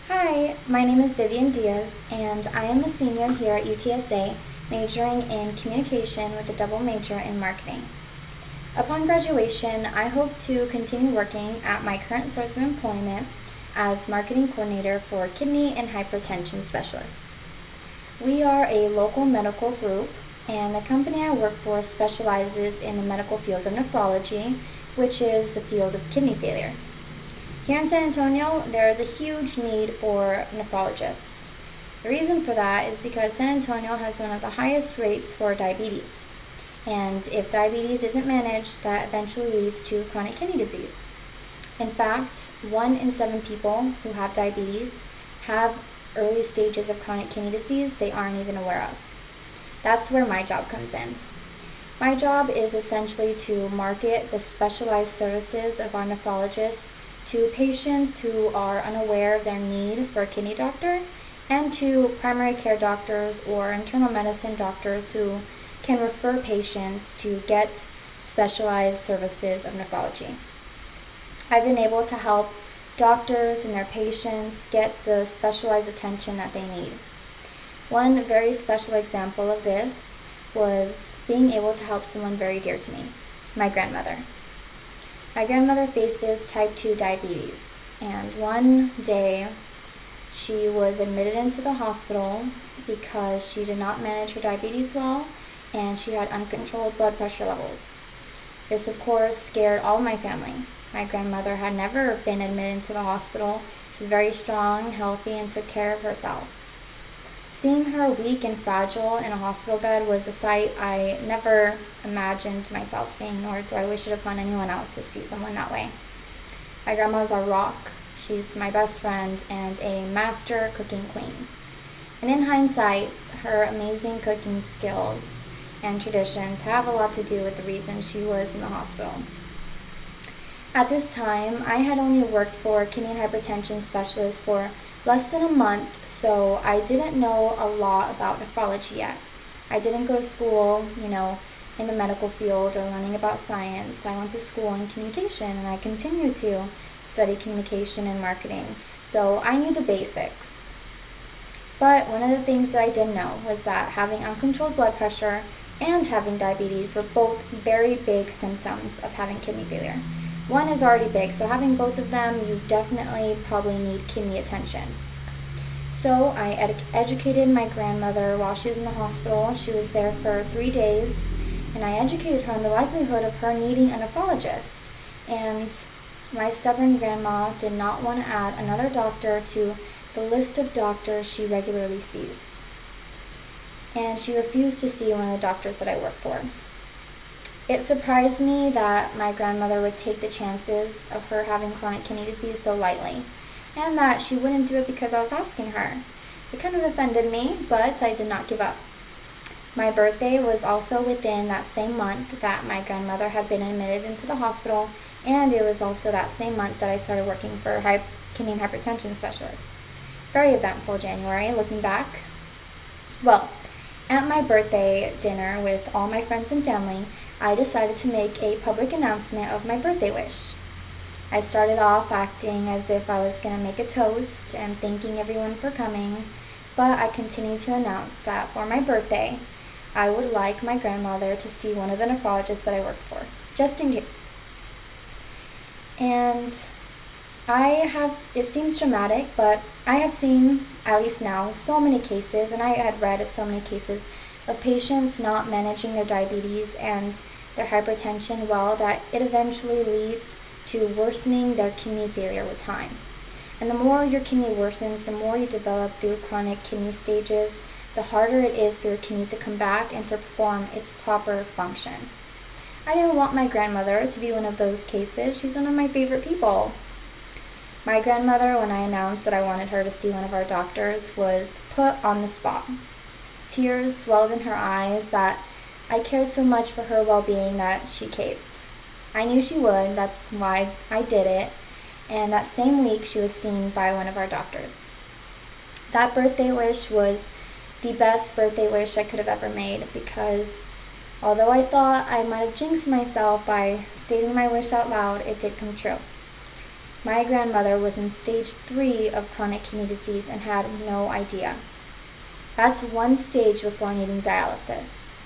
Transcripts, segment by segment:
Hi, my name is Vivian Diaz, and I am a senior here at UTSA, majoring in communication with a double major in marketing. Upon graduation, I hope to continue working at my current source of employment as marketing coordinator for kidney and hypertension specialists. We are a local medical group, and the company I work for specializes in the medical field of nephrology, which is the field of kidney failure. Here in San Antonio, there is a huge need for nephrologists. The reason for that is because San Antonio has one of the highest rates for diabetes. And if diabetes isn't managed, that eventually leads to chronic kidney disease. In fact, 1 in 7 people who have diabetes have early stages of chronic kidney disease they aren't even aware of. That's where my job comes in. My job is essentially to market the specialized services of our nephrologists to patients who are unaware of their need for a kidney doctor, and to primary care doctors or internal medicine doctors who can refer patients to get specialized services of nephrology. I've been able to help doctors and their patients get the specialized attention that they need. One very special example of this was being able to help someone very dear to me, my grandmother. My grandmother faces type 2 diabetes, and one day she was admitted into the hospital because she did not manage her diabetes well and she had uncontrolled blood pressure levels. This, of course, scared all my family. My grandmother had never been admitted into the hospital. She was very strong, healthy, and took care of herself. Seeing her weak and fragile in a hospital bed was a sight I never imagined myself seeing, nor do I wish it upon anyone else to see someone that way. My grandma's our rock. She's my best friend and a master cooking queen. And in hindsight, her amazing cooking skills and traditions have a lot to do with the reason she was in the hospital. At this time, I had only worked for a kidney and hypertension specialist for less than a month, so I didn't know a lot about nephrology yet. I didn't go to school, in the medical field or learning about science. I went to school in communication, and I continue to study communication and marketing, so I knew the basics. But one of the things that I didn't know was that having uncontrolled blood pressure and having diabetes were both very big symptoms of having kidney failure. One is already big, so having both of them, you definitely probably need kidney attention. So I educated my grandmother while she was in the hospital. She was there for 3 days, and I educated her on the likelihood of her needing a nephrologist. And my stubborn grandma did not want to add another doctor to the list of doctors she regularly sees. And she refused to see one of the doctors that I work for. It surprised me that my grandmother would take the chances of her having chronic kidney disease so lightly, and that she wouldn't do it because I was asking her. It kind of offended me, but I did not give up. My birthday was also within that same month that my grandmother had been admitted into the hospital, and it was also that same month that I started working for kidney and hypertension specialists. Very eventful January, looking back. Well, at my birthday dinner with all my friends and family, I decided to make a public announcement of my birthday wish. I started off acting as if I was going to make a toast and thanking everyone for coming, but I continued to announce that for my birthday, I would like my grandmother to see one of the nephrologists that I work for, just in case. And it seems dramatic, but I have seen, at least now, so many cases, and I had read of so many cases of patients not managing their diabetes and their hypertension well, that it eventually leads to worsening their kidney failure with time. And the more your kidney worsens, the more you develop through chronic kidney stages, the harder it is for your kidney to come back and to perform its proper function. I didn't want my grandmother to be one of those cases. She's one of my favorite people. My grandmother, when I announced that I wanted her to see one of our doctors, was put on the spot. Tears swelled in her eyes that I cared so much for her well-being that she caved. I knew she would, that's why I did it, and that same week she was seen by one of our doctors. That birthday wish was the best birthday wish I could have ever made, because although I thought I might have jinxed myself by stating my wish out loud, it did come true. my grandmother was in stage 3 of chronic kidney disease and had no idea. That's one stage before needing dialysis.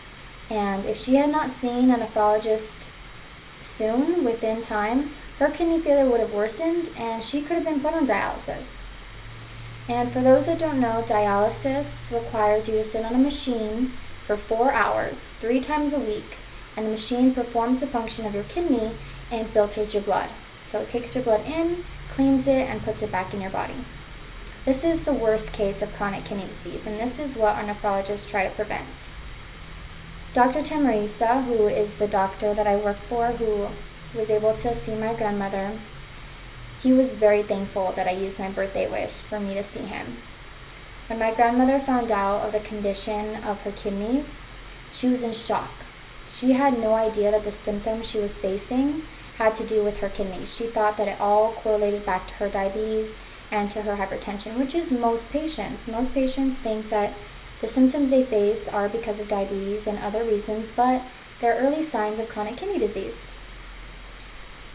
And if she had not seen a nephrologist soon, within time, her kidney failure would have worsened and she could have been put on dialysis. And for those that don't know, dialysis requires you to sit on a machine for 4 hours, 3 times a week, and the machine performs the function of your kidney and filters your blood. So it takes your blood in, cleans it, and puts it back in your body. This is the worst case of chronic kidney disease, and this is what our nephrologists try to prevent. Dr. Tamarisa, who is the doctor that I work for, who was able to see my grandmother, he was very thankful that I used my birthday wish for me to see him. When my grandmother found out of the condition of her kidneys, she was in shock. She had no idea that the symptoms she was facing had to do with her kidneys. She thought that it all correlated back to her diabetes and to her hypertension, which is most patients. Most patients think that the symptoms they face are because of diabetes and other reasons, but they're early signs of chronic kidney disease.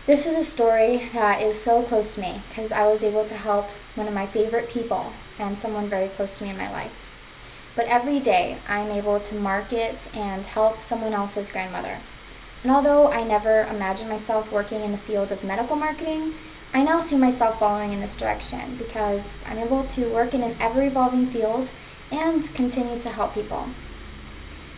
This is a story that is so close to me because I was able to help one of my favorite people and someone very close to me in my life. But every day I'm able to market and help someone else's grandmother. And although I never imagined myself working in the field of medical marketing, I now see myself following in this direction because I'm able to work in an ever-evolving field and continue to help people.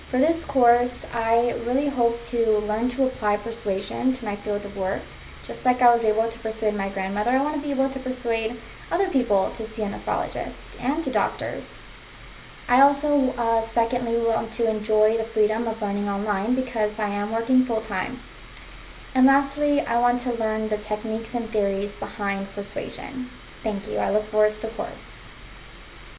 For this course, I really hope to learn to apply persuasion to my field of work. Just like I was able to persuade my grandmother, I want to be able to persuade other people to see a nephrologist and to doctors. I also, secondly, want to enjoy the freedom of learning online because I am working full-time. And lastly, I want to learn the techniques and theories behind persuasion. Thank you. I look forward to the course.